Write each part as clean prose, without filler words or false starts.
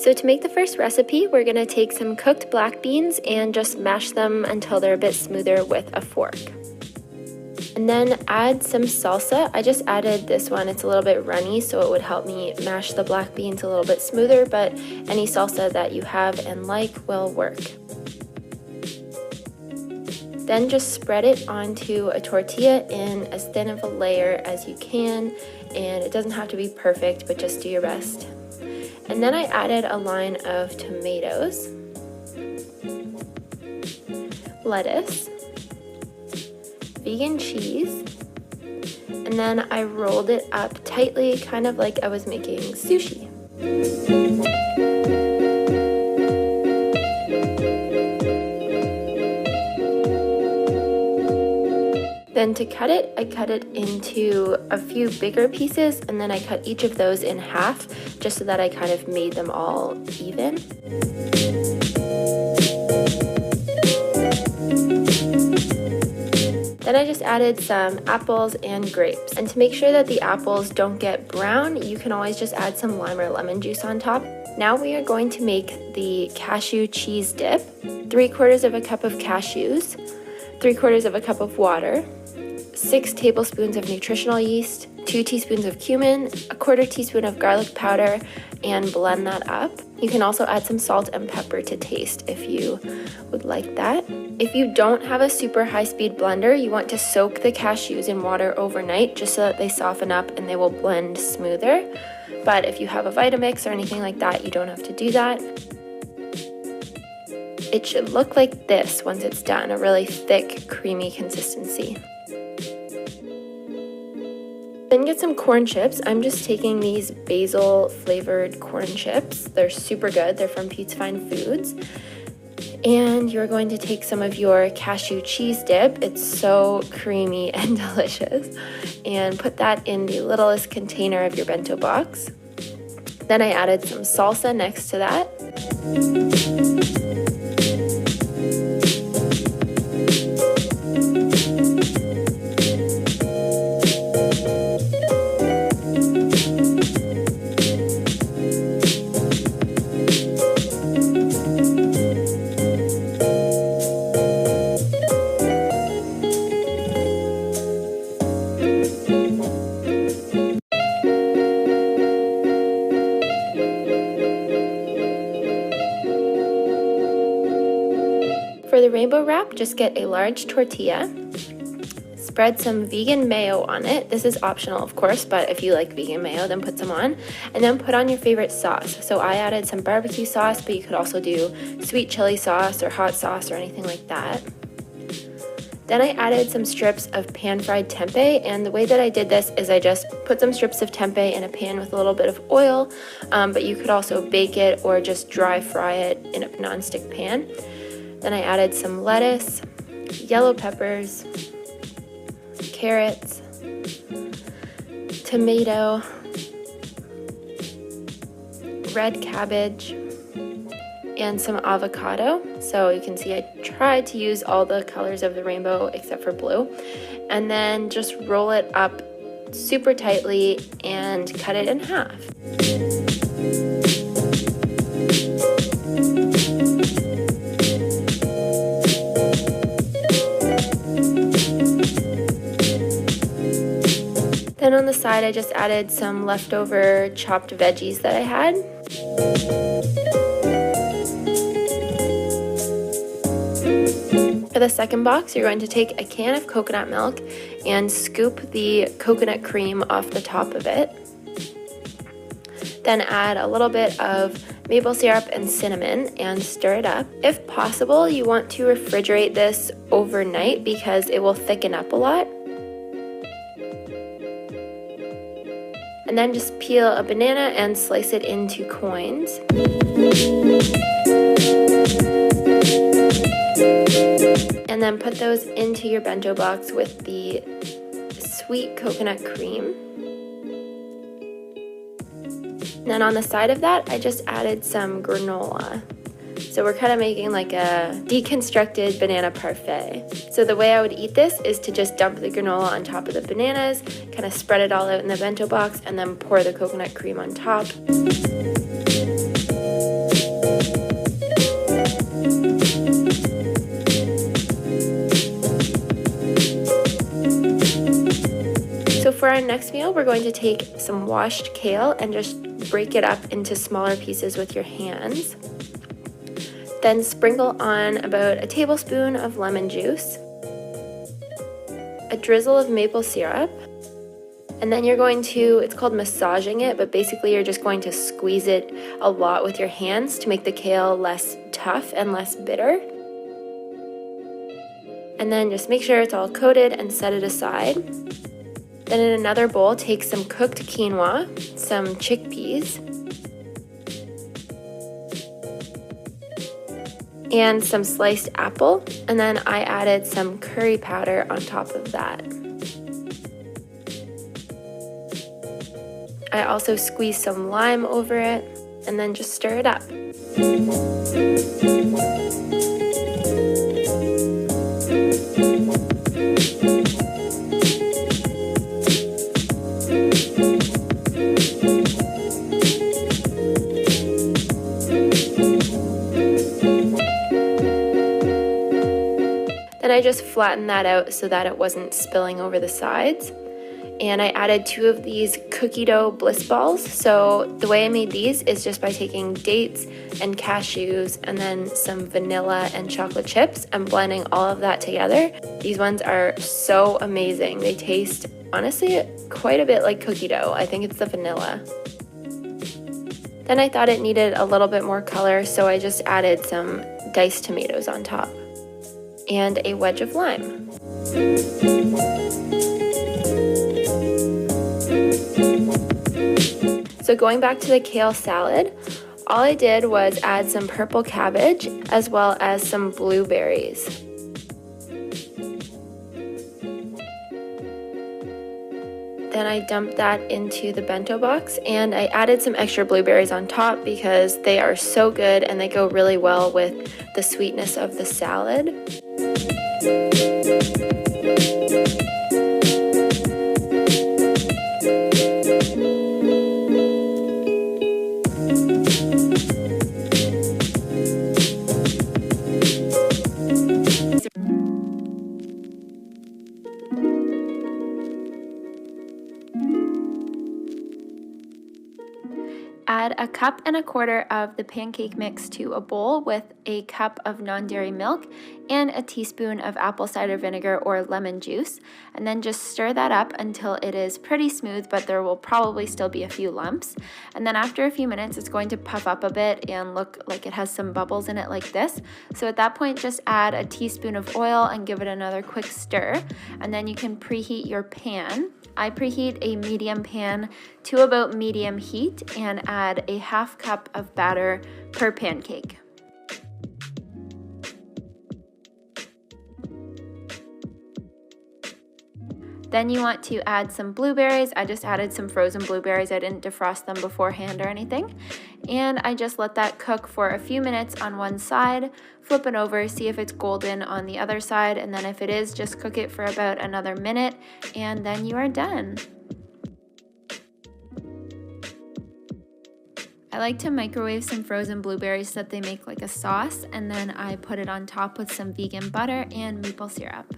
So to make the first recipe, we're going to take some cooked black beans and just mash them until they're a bit smoother with a fork. And then add some salsa. I just added this one, it's a little bit runny, so it would help me mash the black beans a little bit smoother, but any salsa that you have and like will work. Then just spread it onto a tortilla in as thin of a layer as you can, and it doesn't have to be perfect, but just do your best. And then I added a line of tomatoes, lettuce, vegan cheese, and then I rolled it up tightly, kind of like I was making sushi. Then to cut it, I cut it into a few bigger pieces, and then I cut each of those in half, just so that I kind of made them all even. Then I just added some apples and grapes. And to make sure that the apples don't get brown, you can always just add some lime or lemon juice on top. Now we are going to make the cashew cheese dip. 3/4 of a cup of cashews, 3/4 of a cup of water, 6 tablespoons of nutritional yeast, 2 teaspoons of cumin, 1/4 teaspoon of garlic powder, and blend that up. You can also add some salt and pepper to taste if you would like that. If you don't have a super high-speed blender, you want to soak the cashews in water overnight just so that they soften up and they will blend smoother. But if you have a Vitamix or anything like that, you don't have to do that. It should look like this once it's done, a really thick, creamy consistency. Then get some corn chips. I'm just taking these basil flavored corn chips. They're super good. They're from Pete's Fine Foods. And you're going to take some of your cashew cheese dip. It's so creamy and delicious. And put that in the littlest container of your bento box. Then I added some salsa next to that. For the rainbow wrap, just get a large tortilla, spread some vegan mayo on it. This is optional, of course, but if you like vegan mayo, then put some on. And then put on your favorite sauce. So I added some barbecue sauce, but you could also do sweet chili sauce or hot sauce or anything like that. Then I added some strips of pan-fried tempeh, and the way that I did this is I just put some strips of tempeh in a pan with a little bit of oil, but you could also bake it or just dry fry it in a nonstick pan. Then I added some lettuce, yellow peppers, carrots, tomato, red cabbage, and some avocado. So you can see I tried to use all the colors of the rainbow except for blue. And then just roll it up super tightly and cut it in half. Then on the side, I just added some leftover chopped veggies that I had. For the second box, you're going to take a can of coconut milk and scoop the coconut cream off the top of it. Then add a little bit of maple syrup and cinnamon and stir it up. If possible, you want to refrigerate this overnight because it will thicken up a lot. And then just peel a banana and slice it into coins. And then put those into your bento box with the sweet coconut cream. And then on the side of that, I just added some granola. So we're kind of making like a deconstructed banana parfait. So the way I would eat this is to just dump the granola on top of the bananas, kind of spread it all out in the bento box, and then pour the coconut cream on top. for our next meal, we're going to take some washed kale and just break it up into smaller pieces with your hands. Then sprinkle on about a tablespoon of lemon juice, a drizzle of maple syrup, and then you're going to, it's called massaging it, but basically you're just going to squeeze it a lot with your hands to make the kale less tough and less bitter. And then just make sure it's all coated and set it aside. Then in another bowl, take some cooked quinoa, some chickpeas, and some sliced apple, and then I added some curry powder on top of that. I also squeezed some lime over it, and then just stir it up. Then I just flattened that out so that it wasn't spilling over the sides. And I added 2 of these cookie dough bliss balls. So the way I made these is just by taking dates and cashews and then some vanilla and chocolate chips and blending all of that together. These ones are so amazing. They taste, honestly, quite a bit like cookie dough. I think it's the vanilla. Then I thought it needed a little bit more color, so I just added some diced tomatoes on top and a wedge of lime. So going back to the kale salad, all I did was add some purple cabbage as well as some blueberries. Then I dumped that into the bento box, and I added some extra blueberries on top because they are so good and they go really well with the sweetness of the salad. Add 1.25 cups of the pancake mix to a bowl with a cup of non-dairy milk and a teaspoon of apple cider vinegar or lemon juice, and then just stir that up until it is pretty smooth, but there will probably still be a few lumps. And then after a few minutes, it's going to puff up a bit and look like it has some bubbles in it like this. So at that point, just add a teaspoon of oil and give it another quick stir, and then you can preheat your pan. I preheat a medium pan to about medium heat and add a 1/2 cup of batter per pancake. Then you want to add some blueberries. I just added some frozen blueberries. I didn't defrost them beforehand or anything. And I just let that cook for a few minutes on one side, flip it over, see if it's golden on the other side, and then if it is, just cook it for about another minute, and then you are done. I like to microwave some frozen blueberries so that they make like a sauce, and then I put it on top with some vegan butter and maple syrup.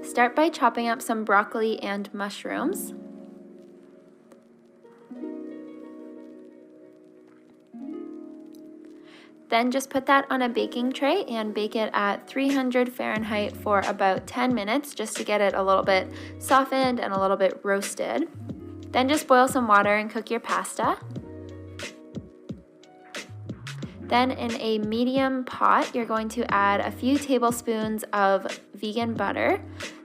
Start by chopping up some broccoli and mushrooms. Then just put that on a baking tray and bake it at 300 Fahrenheit for about 10 minutes just to get it a little bit softened and a little bit roasted. Then just boil some water and cook your pasta. Then in a medium pot, you're going to add a few tablespoons of vegan butter.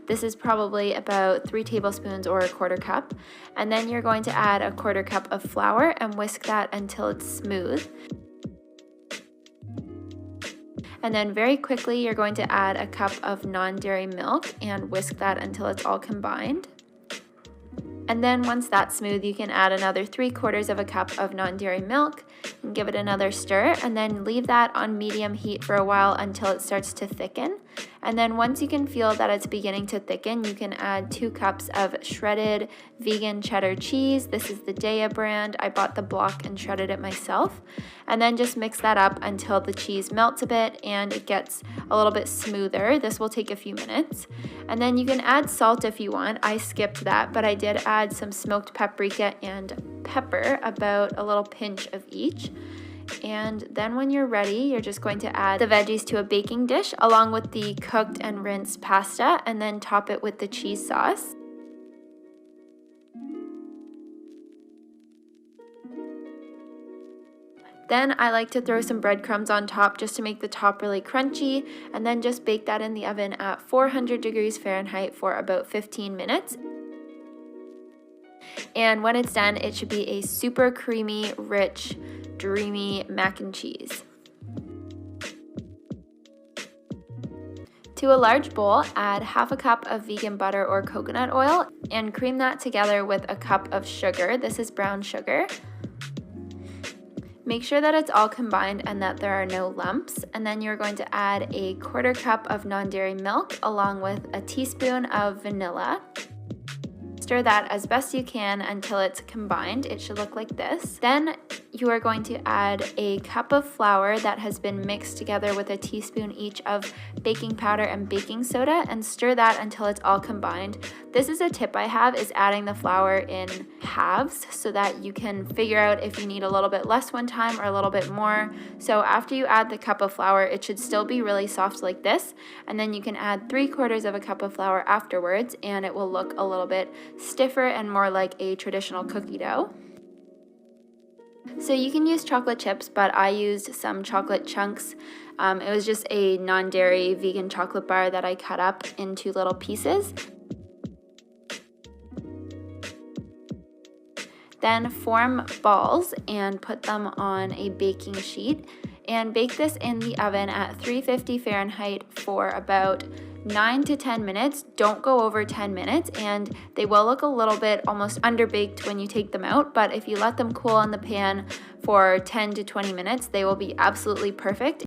This is probably about 3 tablespoons or 1/4 cup. And then you're going to add a 1/4 cup of flour and whisk that until it's smooth. And then very quickly, you're going to add a cup of non-dairy milk and whisk that until it's all combined. And then once that's smooth, you can add another 3/4 of a cup of non-dairy milk and give it another stir, and then leave that on medium heat for a while until it starts to thicken. And then once you can feel that it's beginning to thicken, you can add 2 cups of shredded vegan cheddar cheese. This is the Daiya brand. I bought the block and shredded it myself. And then just mix that up until the cheese melts a bit and it gets a little bit smoother. This will take a few minutes. And then you can add salt if you want. I skipped that, but I did add some smoked paprika and pepper, about a little pinch of each. And then when you're ready, you're just going to add the veggies to a baking dish along with the cooked and rinsed pasta, and then top it with the cheese sauce. Then I like to throw some breadcrumbs on top just to make the top really crunchy, and then just bake that in the oven at 400 degrees Fahrenheit for about 15 minutes. And when it's done, it should be a super creamy, rich, dreamy mac and cheese. To a large bowl, add half a cup of vegan butter or coconut oil and cream that together with a cup of sugar. This is brown sugar. Make sure that it's all combined and that there are no lumps. And then you're going to add a 1/4 cup of non-dairy milk along with a teaspoon of vanilla. Stir that as best you can until it's combined. It should look like this. Then you are going to add a cup of flour that has been mixed together with a teaspoon each of baking powder and baking soda, and stir that until it's all combined. This is a tip I have, is adding the flour in halves so that you can figure out if you need a little bit less one time or a little bit more. So after you add the cup of flour, it should still be really soft like this, and then you can add 3/4 of a cup of flour afterwards and it will look a little bit stiffer and more like a traditional cookie dough. So you can use chocolate chips, but I used some chocolate chunks. It was just a non-dairy vegan chocolate bar that I cut up into little pieces. Then form balls and put them on a baking sheet and bake this in the oven at 350 Fahrenheit for about 9 to 10 minutes. Don't go over 10 minutes, and they will look a little bit almost underbaked when you take them out, but if you let them cool in the pan for 10 to 20 minutes, they will be absolutely perfect.